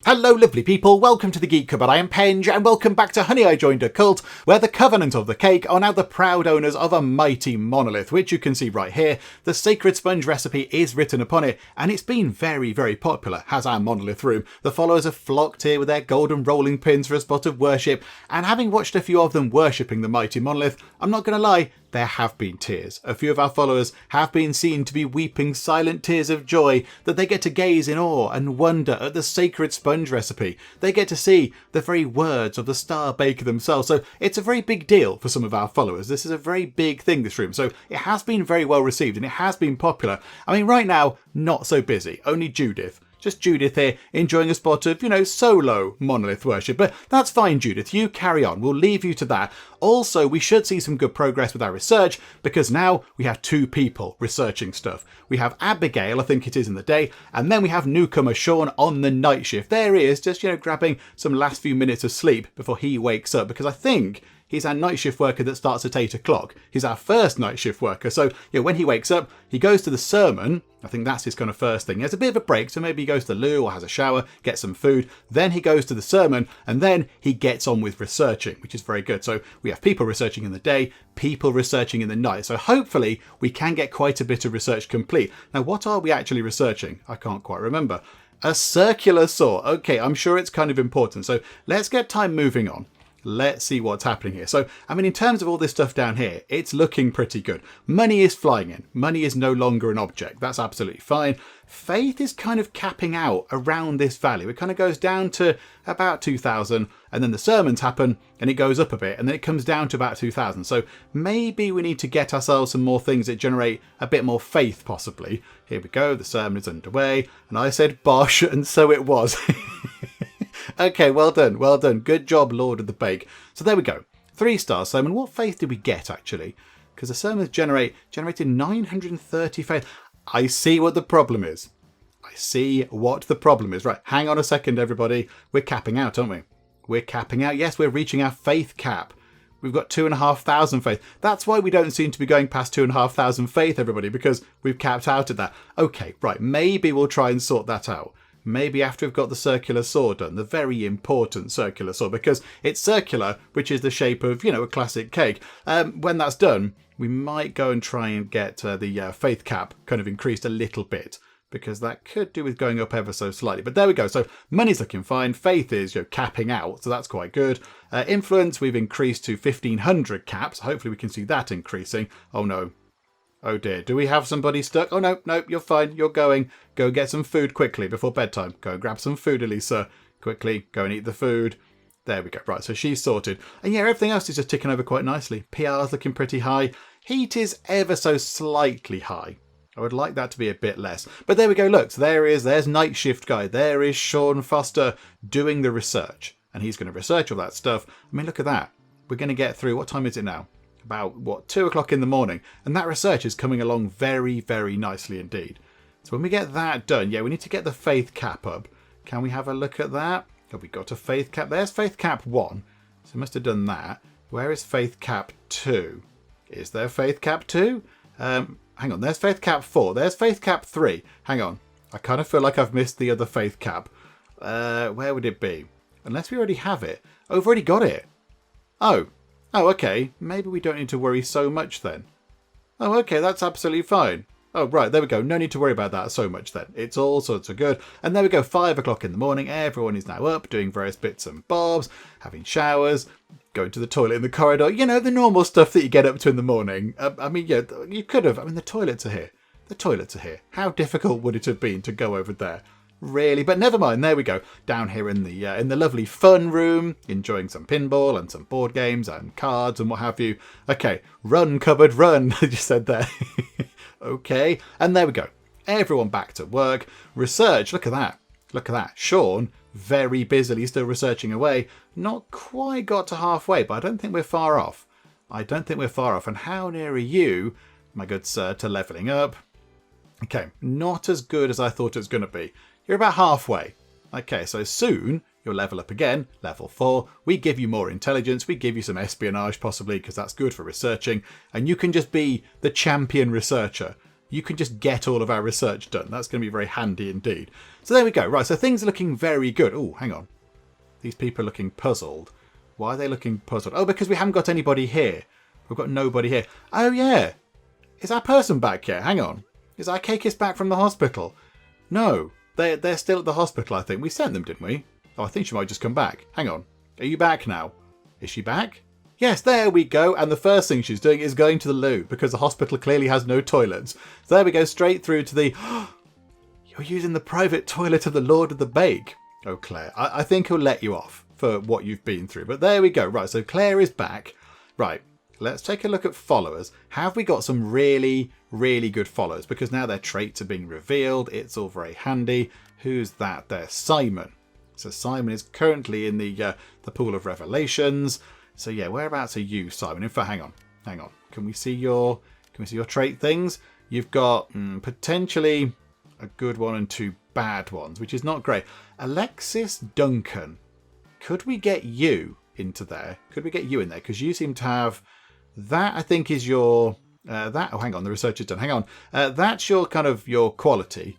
Hello lovely people, welcome to the Geek Cupboard. I am Penge and welcome back to Honey I Joined a Cult, where the Covenant of the Cake are now the proud owners of a mighty monolith, which you can see right here. The sacred sponge recipe is written upon it and it's been very, very popular, has our monolith room. The followers have flocked here with their golden rolling pins for a spot of worship, and having watched a few of them worshipping the mighty monolith, I'm not going to lie, there have been tears. A few of our followers have been seen to be weeping silent tears of joy that they get to gaze in awe and wonder at the sacred sponge recipe. They get to see the very words of the star baker themselves. So it's a very big deal for some of our followers. This is a very big thing, this room. So it has been very well received and it has been popular. I mean, right now, not so busy. Only Judith. Just Judith here enjoying a spot of, solo monolith worship. But that's fine, Judith. You carry on. We'll leave you to that. Also, we should see some good progress with our research because now we have two people researching stuff. We have Abigail, I think it is in the day, and then we have newcomer Sean on the night shift. There he is, just, grabbing some last few minutes of sleep before he wakes up because I think he's our night shift worker that starts at 8 o'clock. He's our first night shift worker. So, when he wakes up, he goes to the sermon. I think that's his kind of first thing. He has a bit of a break, so maybe he goes to the loo or has a shower, gets some food. Then he goes to the sermon, and then he gets on with researching, which is very good. So we have people researching in the day, people researching in the night. So hopefully we can get quite a bit of research complete. Now, what are we actually researching? I can't quite remember. A circular saw. Okay, I'm sure it's kind of important. So let's get time moving on. Let's see what's happening here. So, in terms of all this stuff down here, it's looking pretty good. Money is flying in. Money is no longer an object. That's absolutely fine. Faith is kind of capping out around this value. It kind of goes down to about 2,000 and then the sermons happen and it goes up a bit and then it comes down to about 2,000. So maybe we need to get ourselves some more things that generate a bit more faith possibly. Here we go. The sermon is underway and I said bosh and so it was. Okay, well done, well done. Good job, Lord of the Bake. So there we go. 3-star sermon. What faith did we get, actually? Because the sermons generated 930 faith. I see what the problem is. Right, hang on a second, everybody. We're capping out, aren't we? We're capping out. Yes, we're reaching our faith cap. We've got 2,500 faith. That's why we don't seem to be going past 2,500 faith, everybody, because we've capped out at that. Okay, right, maybe we'll try and sort that out. Maybe after we've got the circular saw done, the very important circular saw, because it's circular, which is the shape of, a classic cake. When that's done, we might go and try and get the faith cap kind of increased a little bit, because that could do with going up ever so slightly. But there we go. So money's looking fine. Faith is, capping out. So that's quite good. Influence, we've increased to 1,500 caps. Hopefully we can see that increasing. Oh no. Oh dear, do we have somebody stuck? Oh no, you're fine, you're going. Go get some food quickly before bedtime. Go grab some food, Elisa. Quickly, go and eat the food. There we go. Right, so she's sorted. And yeah, everything else is just ticking over quite nicely. PR's looking pretty high. Heat is ever so slightly high. I would like that to be a bit less. But there we go, look, so there's Night Shift Guy. There is Sean Foster doing the research. And he's going to research all that stuff. Look at that. We're going to get through, what time is it now? About 2 o'clock in the morning, and that research is coming along very, very nicely indeed. So when we get that done, we need to get the faith cap up. Can we have a look at that? Have we got a faith cap? There's faith cap 1, so we must have done that. Where is faith cap 2? Is there faith cap 2? Hang on, there's faith cap 4. There's faith cap 3. Hang on, I kind of feel like I've missed the other faith cap. Where would it be? Unless we already have it. Oh, we've already got it. Oh, okay. Maybe we don't need to worry so much then. Oh, okay, that's absolutely fine. Oh, right, there we go. No need to worry about that so much then. It's all sorts of good. And there we go, 5 o'clock in the morning. Everyone is now up, doing various bits and bobs, having showers, going to the toilet in the corridor. The normal stuff that you get up to in the morning. You could have. The toilets are here. The toilets are here. How difficult would it have been to go over there? Really, but never mind. There we go. Down here in the lovely fun room, enjoying some pinball and some board games and cards and what have you. Okay, run cupboard, run. I just said there. Okay, and there we go. Everyone back to work. Research. Look at that. Look at that. Sean very busily still researching away. Not quite got to halfway, but I don't think we're far off. And how near are you, my good sir, to leveling up? Okay, not as good as I thought it was going to be. You're about halfway. Okay, so soon you'll level up again, level 4. We give you more intelligence. We give you some espionage possibly because that's good for researching. And you can just be the champion researcher. you can just get all of our research done. That's going to be very handy indeed. So there we go. Right, so things are looking very good. Oh, hang on. These people are looking puzzled. Why are they looking puzzled? Oh, because we haven't got anybody here. We've got nobody here. Oh, yeah. Is our person back here? Hang on. Is our Cakeist back from the hospital? No. They're still at the hospital, I think. We sent them, didn't we? Oh, I think she might just come back. Hang on. Are you back now? Is she back? Yes, there we go. And the first thing she's doing is going to the loo because the hospital clearly has no toilets. So there we go, straight through to the... You're using the private toilet of the Lord of the Bake. Oh, Claire, I think he'll let you off for what you've been through. But there we go. Right, so Claire is back. Right, let's take a look at followers. Have we got some really, really good followers? Because now their traits are being revealed. It's all very handy. Who's that there? Simon. So Simon is currently in the pool of revelations. So yeah, whereabouts are you, Simon? In fact, hang on. Can we see your trait things? You've got potentially a good one and two bad ones, which is not great. Alexis Duncan. Could we get you into there? Could we get you in there? Because you seem to have that. I think is your that. Oh, hang on. The research is done. Hang on. That's your kind of your quality.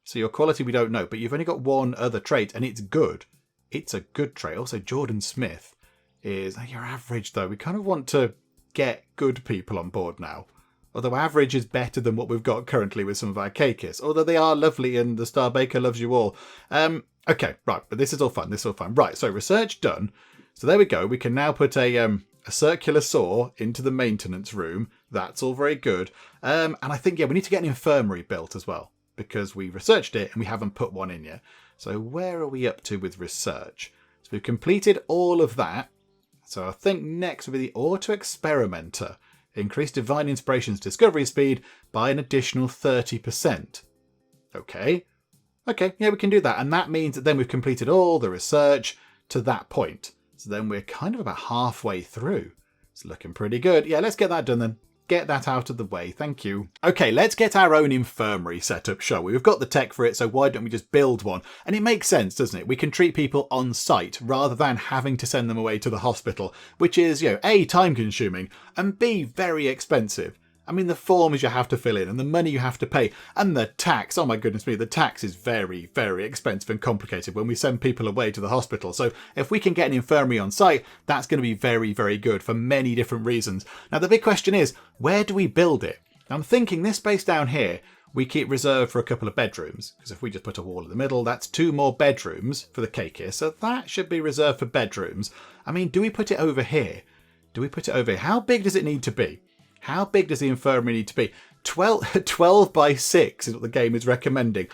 So your quality we don't know, but you've only got one other trait, and it's good. It's a good trait. Also, Jordan Smith is your average though. We kind of want to get good people on board now. Although average is better than what we've got currently with some of our Cakeists. Although they are lovely and the Star Baker loves you all. Okay, right, but this is all fun. This is all fun. Right, so research done. So there we go. We can now put a circular saw into the maintenance room. That's all very good. And I think, yeah, we need to get an infirmary built as well, because we researched it and we haven't put one in yet. So where are we up to with research? So we've completed all of that. So I think next will be the auto-experimenter. Increase divine inspiration's discovery speed by an additional 30%. Okay, yeah, we can do that. And that means that then we've completed all the research to that point. So then we're kind of about halfway through. It's looking pretty good. Yeah, let's get that done then. Get that out of the way. Thank you. Okay, let's get our own infirmary set up, shall we? We've got the tech for it, so why don't we just build one? And it makes sense, doesn't it? We can treat people on site rather than having to send them away to the hospital, which is, A, time consuming, and B, very expensive. I mean, the forms you have to fill in and the money you have to pay and the tax. Oh my goodness me, the tax is very, very expensive and complicated when we send people away to the hospital. So if we can get an infirmary on site, that's going to be very, very good for many different reasons. Now, the big question is, where do we build it? I'm thinking this space down here, we keep reserved for a couple of bedrooms. Because if we just put a wall in the middle, that's 2 more bedrooms for the Cakeists. So that should be reserved for bedrooms. I mean, do we put it over here? Do we put it over here? How big does it need to be? How big does the infirmary need to be? 12 by 6 is what the game is recommending.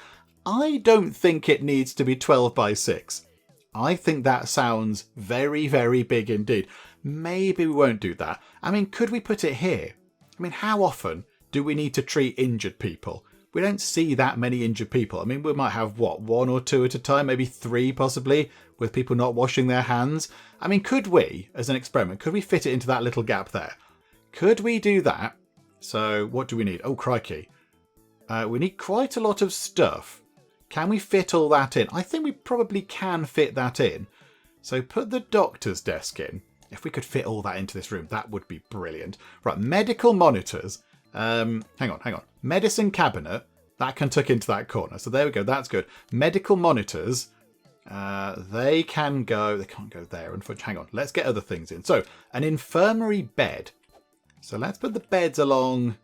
I don't think it needs to be 12 by 6. I think that sounds very, very big indeed. Maybe we won't do that. I mean, could we put it here? I mean, how often do we need to treat injured people? We don't see that many injured people. I mean, we might have, 1 or 2 at a time, maybe 3 possibly, with people not washing their hands. I mean, could we, as an experiment, could we fit it into that little gap there? Could we do that? So what do we need? Oh, crikey. We need quite a lot of stuff. Can we fit all that in? I think we probably can fit that in. So put the doctor's desk in. If we could fit all that into this room, that would be brilliant. Right, medical monitors. Hang on. Medicine cabinet. That can tuck into that corner. So there we go. That's good. Medical monitors. They can't go there. Unfortunately, hang on. Let's get other things in. So an infirmary bed. So let's put the beds along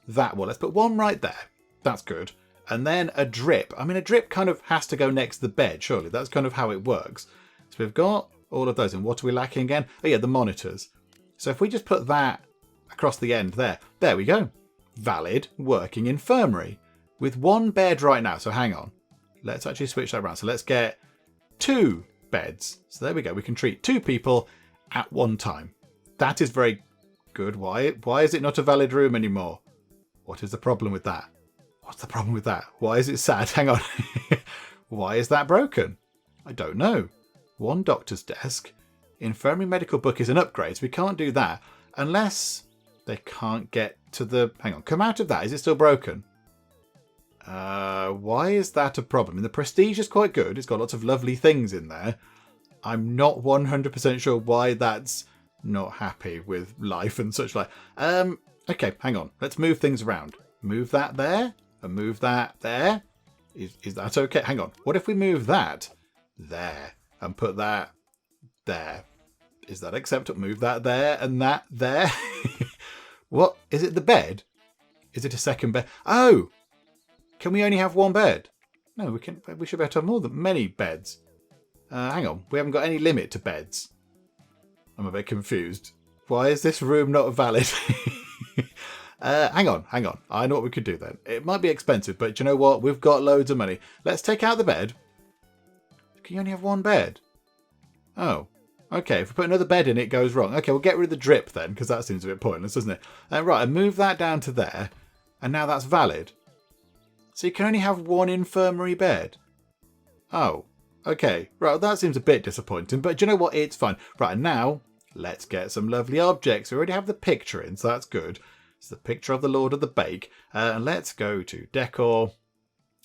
that wall. Let's put one right there. That's good. And then a drip. I mean, a drip kind of has to go next to the bed, surely. That's kind of how it works. So we've got all of those. And what are we lacking again? Oh, yeah, the monitors. So if we just put that across the end there. There we go. Valid working infirmary. With 1 bed right now. So hang on. Let's actually switch that around. So let's get 2 beds. So there we go. We can treat 2 people at one time. That is very good. Why is it not a valid room anymore? What is the problem with that? What's the problem with that? Why is it sad? Hang on. Why is that broken? I don't know. 1 doctor's desk. Infirmary medical book is an upgrade, so we can't do that unless they can't get to the... Hang on. Come out of that. Is it still broken? Why is that a problem? The prestige is quite good. It's got lots of lovely things in there. I'm not 100% sure why that's not happy with life and such like. Okay, hang on. Let's move things around. Move that there and move that there. Is that okay? Hang on. What if we move that there and put that there? Is that acceptable? Move that there and that there. What? Is it the bed? Is it a second bed? Oh! Can we only have one bed? No, we can. We should be able to have more than many beds. Hang on. We haven't got any limit to beds. I'm a bit confused. Why is this room not valid? Hang on. I know what we could do then. It might be expensive, but you know what? We've got loads of money. Let's take out the bed. Can you only have one bed? Oh. Okay, if we put another bed in, it goes wrong. Okay, we'll get rid of the drip then, because that seems a bit pointless, doesn't it? Right, and move that down to there, and now that's valid. So you can only have one infirmary bed. Oh, okay. Right, that seems a bit disappointing, but do you know what? It's fine. Right, and now, let's get some lovely objects. We already have the picture in, so that's good. It's the picture of the Lord of the Bake. And let's go to decor.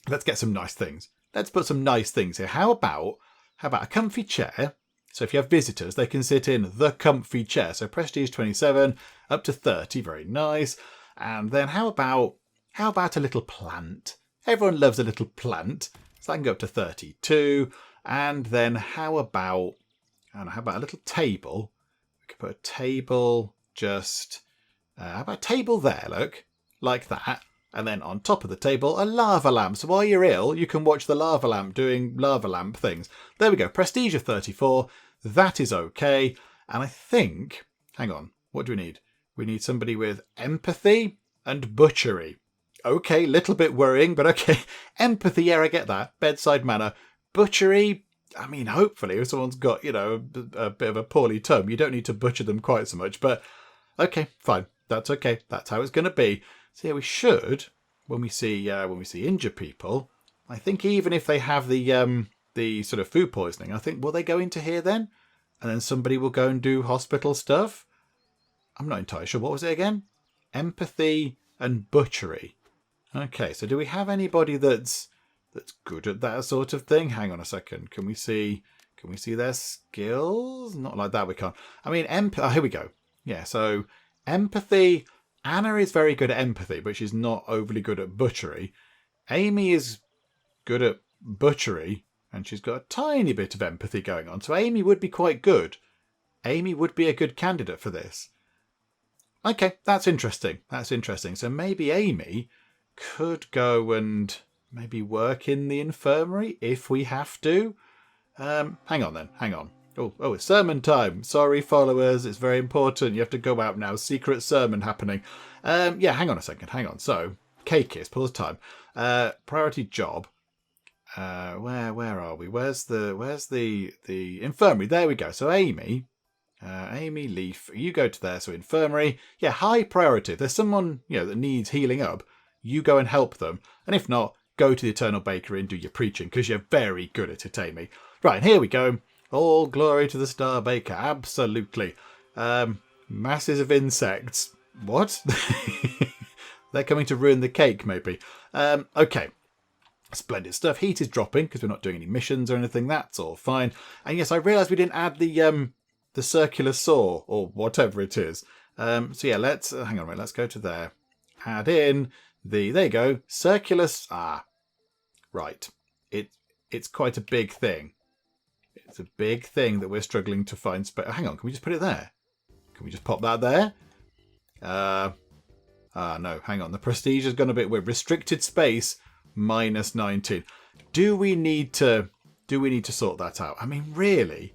Let's get some nice things. Let's put some nice things here. How about a comfy chair? So if you have visitors, they can sit in the comfy chair. So prestige 27 up to 30, very nice. And then how about a little plant? Everyone loves a little plant. So that can go up to 32. And then how about a little table? We could put a table just, how about a table there, look, like that. And then on top of the table, a lava lamp. So while you're ill, you can watch the lava lamp doing lava lamp things. There we go. Prestige of 34. That is okay. And I think, hang on, what do we need? We need somebody with empathy and butchery. Okay, little bit worrying, but okay. Empathy, yeah, I get that. Bedside manner. Butchery, I mean, hopefully, if someone's got, a bit of a poorly tongue, you don't need to butcher them quite so much. But okay, fine. That's okay. That's how it's going to be. So yeah, we should, when we see injured people, I think even if they have the sort of food poisoning, I think, will they go into here then? And then somebody will go and do hospital stuff? I'm not entirely sure. What was it again? Empathy and butchery. Okay, so do we have anybody that's good at that sort of thing? Hang on a second. Can we see their skills? Not like that, we can't. I mean, here we go. Yeah, so empathy. Anna is very good at empathy, but she's not overly good at butchery. Amy is good at butchery, and she's got a tiny bit of empathy going on. So Amy would be quite good. Amy would be a good candidate for this. Okay, that's interesting. So maybe Amy could go and maybe work in the infirmary if we have to. Hang on. Oh, it's sermon time. Sorry, followers. It's very important. You have to go out now. Secret sermon happening. Yeah, hang on a second. Hang on. So, Cakeists, pause time. Priority job. Where are we? Where's the infirmary? There we go. So Amy Leaf, you go to there. So infirmary. Yeah, high priority. If there's someone, that needs healing up, you go and help them. And if not, go to the Eternal Bakery and do your preaching, because you're very good at it, Amy. Right, here we go. All glory to the Star Baker. Absolutely. Masses of insects. What? They're coming to ruin the cake, maybe. Okay. Splendid stuff. Heat is dropping because we're not doing any missions or anything. That's all fine. And yes, I realised we didn't add the circular saw or whatever it is. So yeah, let's hang on a minute. Let's go to there. Add in there you go. Circular. Right. It's quite a big thing. It's a big thing that we're struggling to find space. Hang on, can we just put it there? Can we just pop that there? No, hang on. The prestige has gone a bit weird. Restricted space, minus 19. Do we need to sort that out? I mean, really,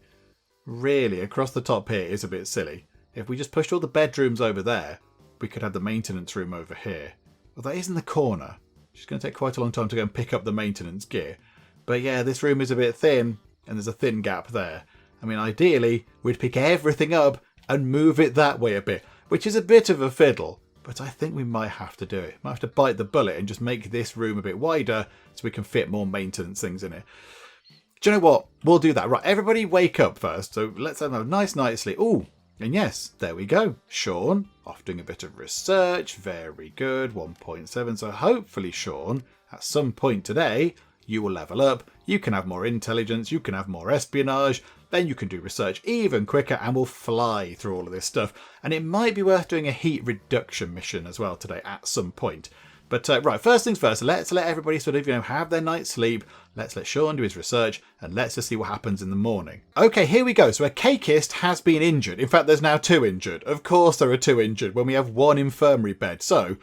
across the top here is a bit silly. If we just pushed all the bedrooms over there, we could have the maintenance room over here. Well, that is in the corner. It's going to take quite a long time to go and pick up the maintenance gear. But yeah, this room is a bit thin. And there's a thin gap there. I mean, ideally, we'd pick everything up and move it that way a bit, which is a bit of a fiddle, but I think we might have to do it. Might have to bite the bullet and just make this room a bit wider so we can fit more maintenance things in it. Do you know what? We'll do that. Right, everybody wake up first. So let's have a nice night's sleep. Ooh, and yes, there we go. Sean, off doing a bit of research. Very good, 1.7. So hopefully, Sean, at some point today, you will level up, you can have more intelligence, you can have more espionage, then you can do research even quicker and we'll fly through all of this stuff. And it might be worth doing a heat reduction mission as well today at some point. But right, first things first, let's let everybody sort of, have their night's sleep. Let's let Sean do his research and let's just see what happens in the morning. Okay, here we go. So a cakeist has been injured. In fact, there's now 2 injured. Of course there are 2 injured when we have 1 infirmary bed. So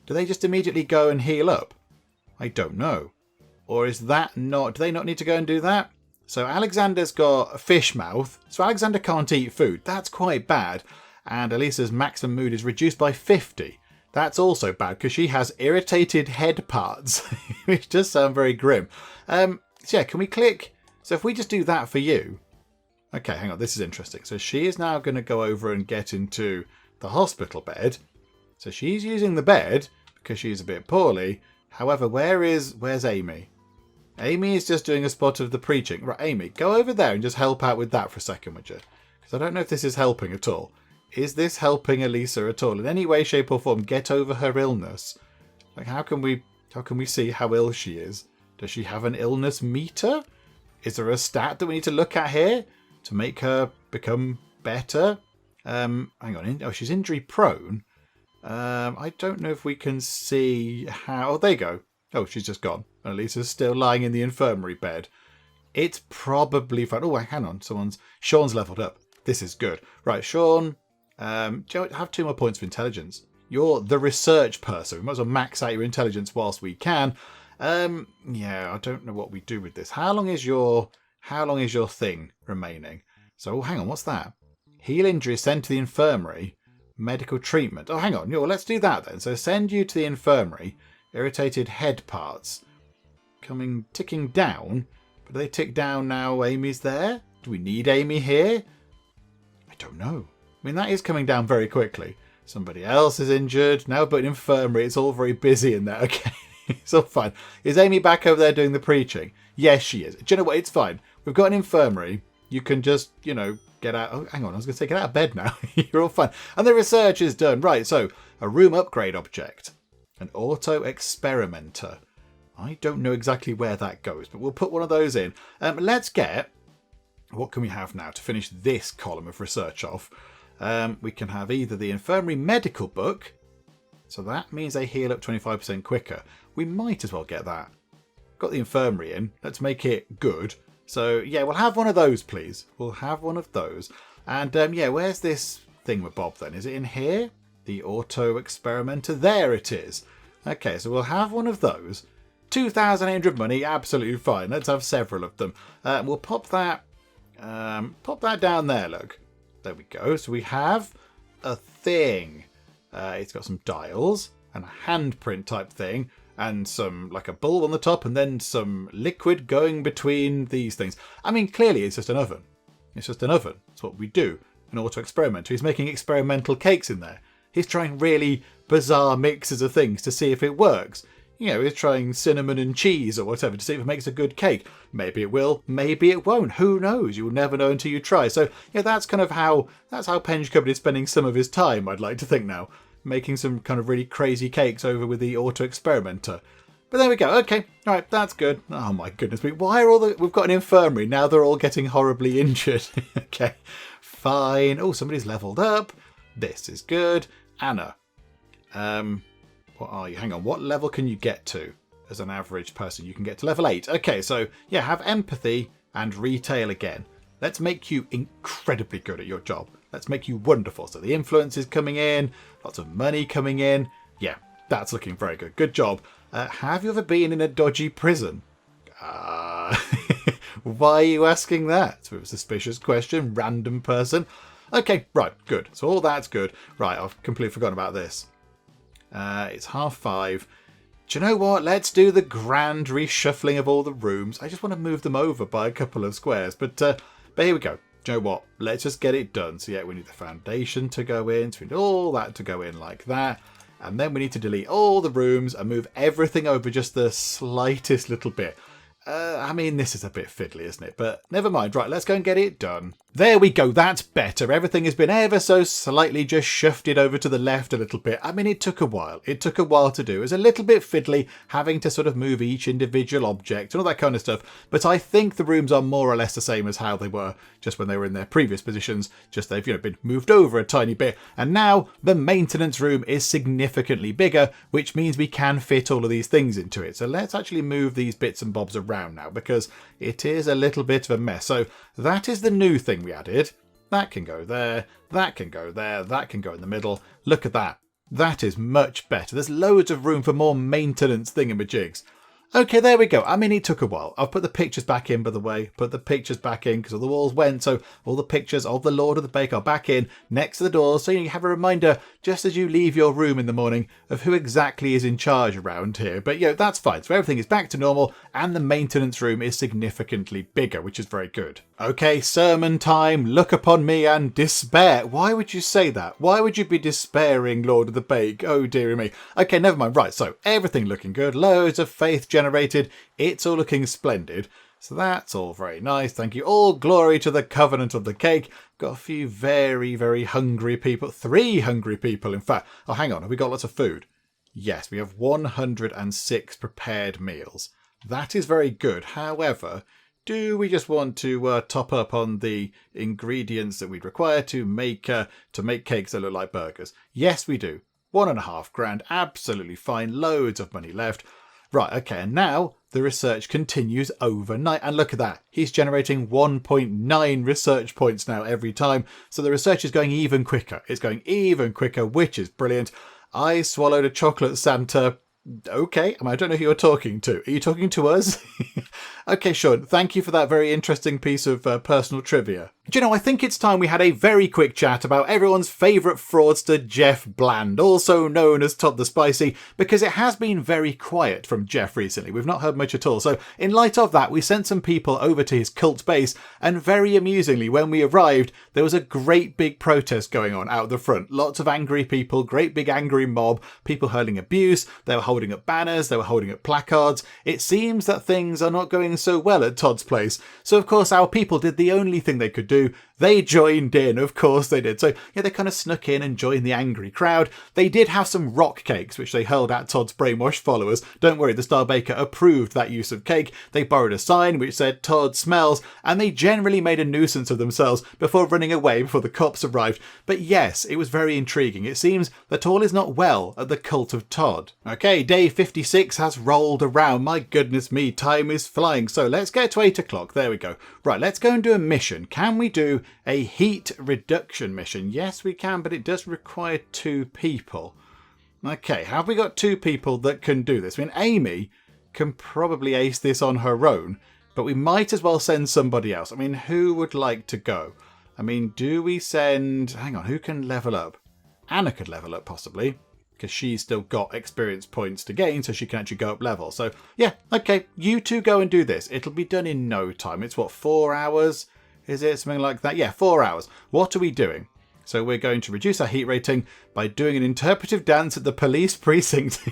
do they just immediately go and heal up? I don't know. Or is that not... Do they not need to go and do that? So Alexander's got a fish mouth. So Alexander can't eat food. That's quite bad. And Elisa's maximum mood is reduced by 50. That's also bad because she has irritated head parts, which does sound very grim. So yeah, can we click? So if we just do that for you. Okay, hang on. This is interesting. So she is now going to go over and get into the hospital bed. So she's using the bed because she's a bit poorly. However, where's Amy? Amy is just doing a spot of the preaching. Right, Amy, go over there and just help out with that for a second, would you? Because I don't know if this is helping at all. Is this helping Elisa at all in any way, shape or form get over her illness? Like, how can we see how ill she is? Does she have an illness meter? Is there a stat that we need to look at here to make her become better? Hang on. Oh, she's injury prone. I don't know if we can see how... Oh, there you go. Oh, she's just gone. Elisa's still lying in the infirmary bed. It's probably fine. Oh, hang on. Sean's leveled up. This is good. Right, Sean... have 2 more points of intelligence. You're the research person. We might as well max out your intelligence whilst we can. Yeah, I don't know what we do with this. How long is your thing remaining? So, hang on, what's that? Heal injury, send to the infirmary. Medical treatment. Oh, hang on. Let's do that then. So send you to the infirmary. Irritated head parts. Ticking down. But do they tick down now Amy's there? Do we need Amy here? I don't know. I mean, that is coming down very quickly. Somebody else is injured. Now but infirmary. It's all very busy in there. Okay. It's all fine. Is Amy back over there doing the preaching? Yes, she is. Do you know what? It's fine. We've got an infirmary. You can just, get out. Oh, hang on. I was going to say get out of bed now. You're all fine. And the research is done. Right. So a room upgrade object. An auto experimenter. I don't know exactly where that goes, but we'll put one of those in. Let's get... What can we have now to finish this column of research off? We can have either the infirmary medical book. So that means they heal up 25% quicker. We might as well get that. Got the infirmary in. Let's make it good. So yeah, we'll have one of those, please. We'll have one of those. And yeah, where's this thingamabob then? Is it in here? The auto experimenter. There it is. Okay, so we'll have one of those. 2,800 money, absolutely fine. Let's have several of them. We'll pop that down there, look. There we go. So we have a thing. It's got some dials and a handprint type thing and some like a bulb on the top and then some liquid going between these things. I mean, clearly it's just an oven. It's just an oven. That's what we do. An auto experimenter. He's making experimental cakes in there. He's trying really bizarre mixes of things to see if it works. He's trying cinnamon and cheese or whatever to see if it makes a good cake. Maybe it will, maybe it won't. Who knows? You'll never know until you try. So, yeah, that's how Penge Cupboard is spending some of his time, I'd like to think now. Making some kind of really crazy cakes over with the auto experimenter. But there we go. Okay, all right, that's good. Oh my goodness me. Why are we've got an infirmary, now they're all getting horribly injured. Okay, fine. Oh, somebody's leveled up. This is good. Anna. What are you? Hang on. What level can you get to as an average person? You can get to level 8. Okay, so yeah, have empathy and retail again. Let's make you incredibly good at your job. Let's make you wonderful. So the influence is coming in, lots of money coming in. Yeah, that's looking very good. Good job. Have you ever been in a dodgy prison? Why are you asking that? It's a suspicious question. Random person. Okay, right, good. So all that's good. Right, I've completely forgotten about this. It's 5:30. Do you know what? Let's do the grand reshuffling of all the rooms. I just want to move them over by a couple of squares. But here we go. Do you know what? Let's just get it done. So yeah, we need the foundation to go in. So we need all that to go in like that. And then we need to delete all the rooms and move everything over just the slightest little bit. I mean, this is a bit fiddly, isn't it? But never mind. Right, let's go and get it done. There we go, that's better. Everything has been ever so slightly just shifted over to the left a little bit. I mean, it took a while. It took a while to do. It was a little bit fiddly having to sort of move each individual object and all that kind of stuff. But I think the rooms are more or less the same as how they were just when they were in their previous positions. Just they've, been moved over a tiny bit. And now the maintenance room is significantly bigger, which means we can fit all of these things into it. So let's actually move these bits and bobs around now because it is a little bit of a mess. So that is the new thing we added. That can go there, that can go there, that can go in the middle. Look at that. That is much better. There's loads of room for more maintenance thingamajigs. Okay, there we go. I mean, it took a while. I've put the pictures back in, by the way. Put the pictures back in because all the walls went. So all the pictures of the Lord of the Bake are back in next to the doors. So you have a reminder just as you leave your room in the morning of who exactly is in charge around here. But, that's fine. So everything is back to normal and the maintenance room is significantly bigger, which is very good. Okay, sermon time. Look upon me and despair. Why would you say that? Why would you be despairing, Lord of the Bake? Oh, dearie me. Okay, never mind. Right, so everything looking good. Loads of faith generated. It's all looking splendid. So that's all very nice. Thank you. All glory to the covenant of the cake. Got a few very, very hungry people. 3 hungry people, in fact. Oh, hang on. Have we got lots of food? Yes, we have 106 prepared meals. That is very good. However, do we just want to top up on the ingredients that we'd require to make cakes that look like burgers? Yes, we do. $1.5 grand. Absolutely fine. Loads of money left. Right, okay, and now the research continues overnight. And look at that. He's generating 1.9 research points now every time. So the research is going even quicker. It's going even quicker, which is brilliant. I swallowed a chocolate Santa. Okay, I don't know who you're talking to. Are you talking to us? Okay, Sean, thank you for that very interesting piece of personal trivia. Do you know, I think it's time we had a very quick chat about everyone's favourite fraudster, Jeff Bland, also known as Todd the Spicy, because it has been very quiet from Jeff recently. We've not heard much at all. So in light of that, we sent some people over to his cult base, and very amusingly, when we arrived, there was a great big protest going on out the front. Lots of angry people, great big angry mob, people hurling abuse, they were holding up banners, they were holding up placards. It seems that things are not going so well at Todd's place. So of course our people did the only thing they could do. They joined in, of course they did. So yeah, they kind of snuck in and joined the angry crowd. They did have some rock cakes, which they hurled at Todd's brainwashed followers. Don't worry, the Star Baker approved that use of cake. They borrowed a sign which said Todd smells, and they generally made a nuisance of themselves before running away before the cops arrived. But yes, it was very intriguing. It seems that all is not well at the cult of Todd. Okay, day 56 has rolled around. My goodness me, time is flying. So let's get to 8 o'clock. There we go. Right, let's go and do a mission. Can we do a heat reduction mission? Yes, we can, but it does require 2 people. Okay, have we got 2 people that can do this? I mean, Amy can probably ace this on her own, but we might as well send somebody else. I mean, who would like to go? I mean, do we send... Hang on, who can level up? Anna could level up, possibly, because she's still got experience points to gain, so she can actually go up level. So, yeah, okay, you 2 go and do this. It'll be done in no time. It's, what, 4 hours? Is it something like that? Yeah, 4 hours. What are we doing? So we're going to reduce our heat rating by doing an interpretive dance at the police precinct.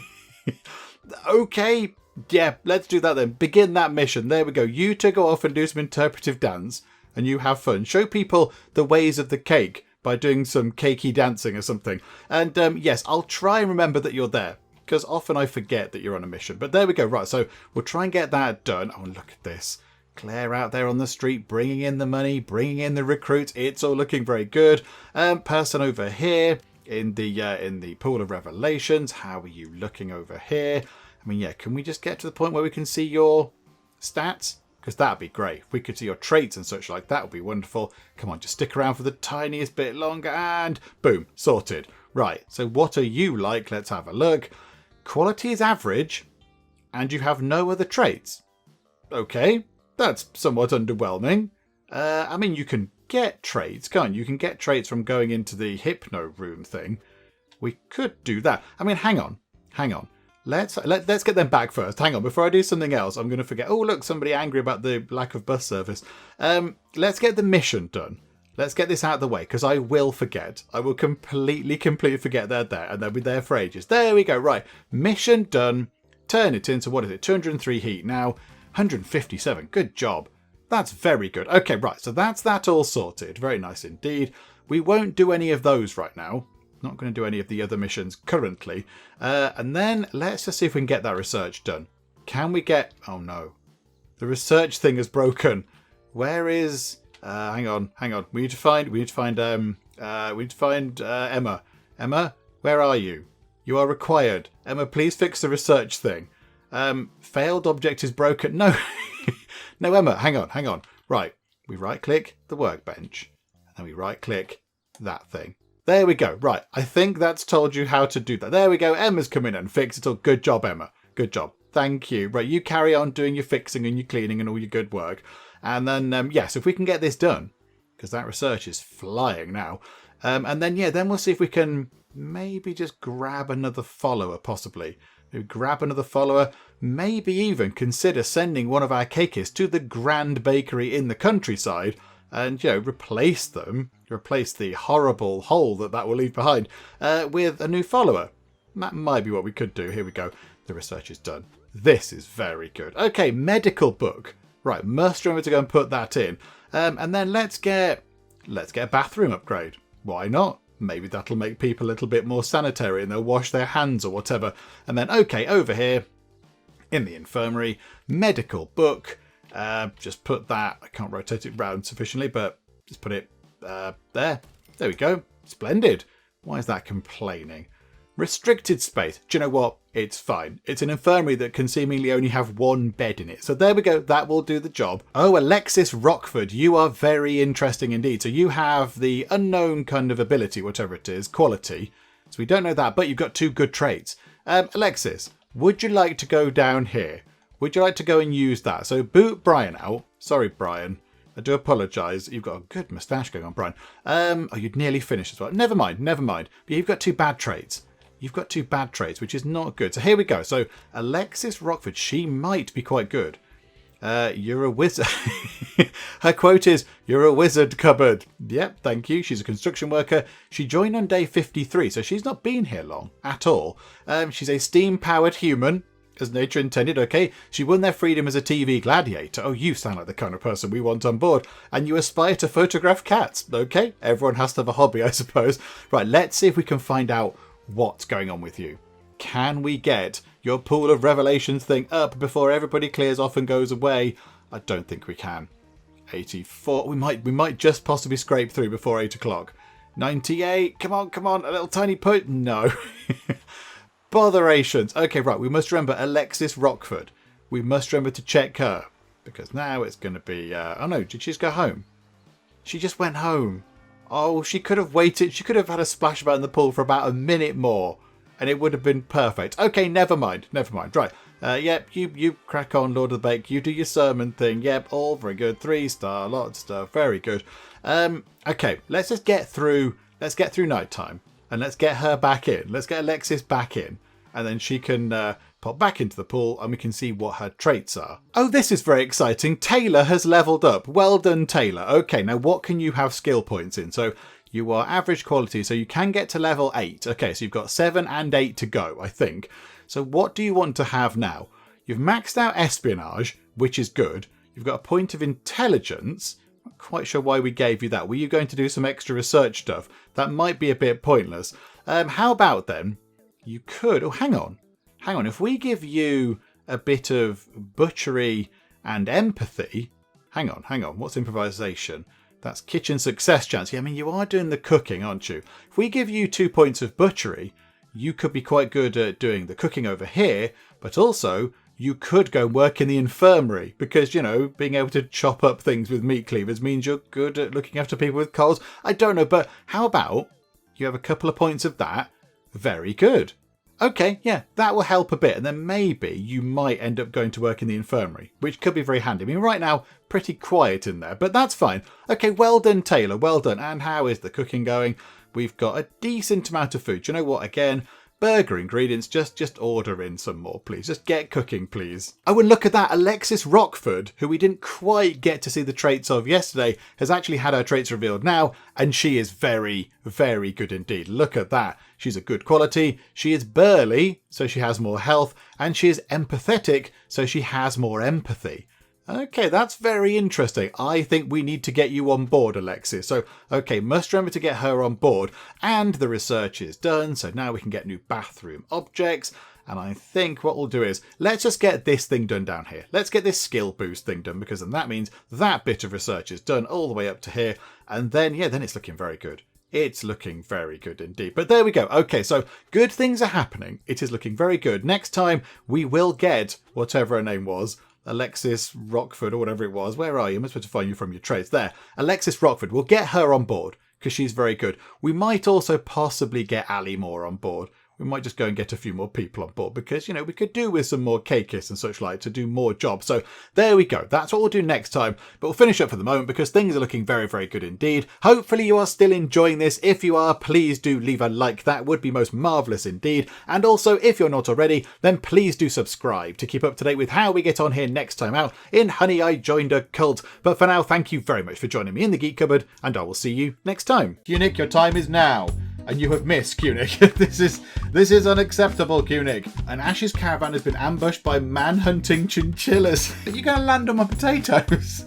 Okay, yeah, let's do that then. Begin that mission. There we go. You 2 go off and do some interpretive dance, and you have fun. Show people the ways of the cake by doing some cakey dancing or something. And yes, I'll try and remember that you're there, because often I forget that you're on a mission. But there we go. Right, so we'll try and get that done. Oh, look at this. Claire out there on the street, bringing in the money, bringing in the recruits. It's all looking very good. Person over here in the pool of revelations. How are you looking over here? I mean, yeah, can we just get to the point where we can see your stats? Because that'd be great. If we could see your traits and such like, that would be wonderful. Come on, just stick around for the tiniest bit longer and boom, sorted. Right, so what are you like? Let's have a look. Quality is average and you have no other traits. Okay. That's somewhat underwhelming. I mean, you can get traits, can't you? You can get traits from going into the hypno room thing. We could do that. I mean, hang on. Let's get them back first. Hang on, before I do something else, I'm going to forget. Oh, look, somebody angry about the lack of bus service. Let's get the mission done. Let's get this out of the way, because I will forget. I will completely forget they're there, and they'll be there for ages. There we go. Right, mission done. Turn it into, what is it, 203 heat now. 157. Good job. That's very good. Okay, right, so that's that all sorted. Very nice indeed. We won't do any of those right now. Not going to do any of the other missions currently. And then let's just see if we can get that research done. Can we get... Oh, no. The research thing is broken. Where is... hang on. We need to find Emma. Emma, where are you? You are required. Emma, please fix the research thing. Failed object is broken. No. No, Emma, hang on. Right. We right-click the workbench. And then we right-click that thing. There we go. Right. I think that's told you how to do that. There we go. Emma's come in and fixed it all. Good job, Emma. Good job. Thank you. Right. You carry on doing your fixing and your cleaning and all your good work. And then, yes, if we can get this done, because that research is flying now. And then, yeah, then we'll see if we can maybe just grab another follower, possibly. Maybe grab another follower. Maybe even consider sending one of our cakeists to the grand bakery in the countryside and, replace them. Replace the horrible hole that will leave behind with a new follower. That might be what we could do. Here we go. The research is done. This is very good. Okay, medical book. Right, must remember to go and put that in. And then let's get a bathroom upgrade. Why not? Maybe that'll make people a little bit more sanitary and they'll wash their hands or whatever. And then, okay, over here in the infirmary, medical book. Just put that. I can't rotate it round sufficiently, but just put it there. There we go. Splendid. Why is that complaining? Restricted space. Do you know what? It's fine. It's an infirmary that can seemingly only have one bed in it. So there we go. That will do the job. Oh, Alexis Rockford. You are very interesting indeed. So you have the unknown kind of ability, whatever it is, quality. So we don't know that, but you've got 2 good traits. Alexis, would you like to go down here? Would you like to go and use that? So boot Brian out. Sorry, Brian. I do apologise. You've got a good moustache going on, Brian. Oh, you'd nearly finished as well. Never mind. But you've got 2 bad traits. You've got 2 bad traits, which is not good. So here we go. So Alexis Rockford, she might be quite good. You're a wizard. Her quote is, "You're a wizard cupboard." Yep, thank you. She's a construction worker. She joined on day 53, so she's not been here long at all. She's a steam-powered human, as nature intended, okay? She won their freedom as a TV gladiator. Oh, you sound like the kind of person we want on board. And you aspire to photograph cats. Okay, everyone has to have a hobby, I suppose. Right, let's see if we can find out what's going on with you. Can we get your pool of revelations thing up before everybody clears off and goes away? I don't think we can. 84. We might just possibly scrape through before 8 o'clock. 98. Come on. A little tiny push. No. Botherations. Okay, right. We must remember Alexis Rockford. We must remember to check her. Because now it's going to be... oh no, did she just go home? She just went home. Oh, she could have waited. She could have had a splash about in the pool for about a minute more. And it would have been perfect. Okay, never mind. Right. Yep, you crack on, Lord of the Bake. You do your sermon thing. Yep, all very good. 3-star, lot of stuff. Very good. Okay, let's just get through. Let's get through nighttime. And let's get her back in. Let's get Alexis back in. And then she can pop back into the pool and we can see what her traits are. Oh, this is very exciting. Taylor has leveled up. Well done, Taylor. Okay, now what can you have skill points in? So you are average quality, so you can get to level 8. Okay, so you've got 7 and 8 to go, I think. So what do you want to have now? You've maxed out espionage, which is good. You've got a point of intelligence. Not quite sure why we gave you that. Were you going to do some extra research stuff? That might be a bit pointless. How about then, you could... Oh, hang on. If we give you a bit of butchery and empathy... Hang on. What's improvisation? That's kitchen success chance. Yeah, I mean, you are doing the cooking, aren't you? If we give you 2 points of butchery, you could be quite good at doing the cooking over here, but also you could go and work in the infirmary because, being able to chop up things with meat cleavers means you're good at looking after people with colds. I don't know, but how about you have a couple of points of that? Very good. Okay, yeah, that will help a bit. And then maybe you might end up going to work in the infirmary, which could be very handy. I mean, right now, pretty quiet in there, but that's fine. Okay, well done, Taylor. Well done. And how is the cooking going? We've got a decent amount of food. Do you know what? Again, burger ingredients. Just order in some more, please. Just get cooking, please. Oh, and look at that. Alexis Rockford, who we didn't quite get to see the traits of yesterday, has actually had her traits revealed now, and she is very, very good indeed. Look at that. She's a good quality. She is burly, so she has more health, and she is empathetic, so she has more empathy. Okay, that's very interesting. I think we need to get you on board, Alexis. So, okay, must remember to get her on board. And the research is done, so now we can get new bathroom objects. And I think what we'll do is, let's just get this thing done down here. Let's get this skill boost thing done, because then that means that bit of research is done all the way up to here. And then, yeah, then it's looking very good. It's looking very good indeed. But there we go. Okay, so good things are happening. It is looking very good. Next time, we will get whatever her name was. Alexis Rockford or whatever it was. Where are you? I'm supposed to find you from your traits. There. Alexis Rockford. We'll get her on board because she's very good. We might also possibly get Ali Moore on board. We might just go and get a few more people on board because, you know, we could do with some more Cakeists and such like to do more jobs. So there we go. That's what we'll do next time. But we'll finish up for the moment because things are looking very, very good indeed. Hopefully you are still enjoying this. If you are, please do leave a like. That would be most marvellous indeed. And also, if you're not already, then please do subscribe to keep up to date with how we get on here next time out in Honey, I Joined a Cult. But for now, thank you very much for joining me in the Geek Cupboard, and I will see you next time. Kunik, your time is now. And you have missed, Kunik. This is unacceptable, Kunik. An Ash's caravan has been ambushed by man-hunting chinchillas. Are you going to land on my potatoes?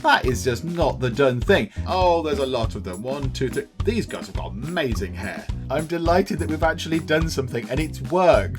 That is just not the done thing. Oh, there's a lot of them. 1, 2, 3. These guys have got amazing hair. I'm delighted that we've actually done something and it's worked.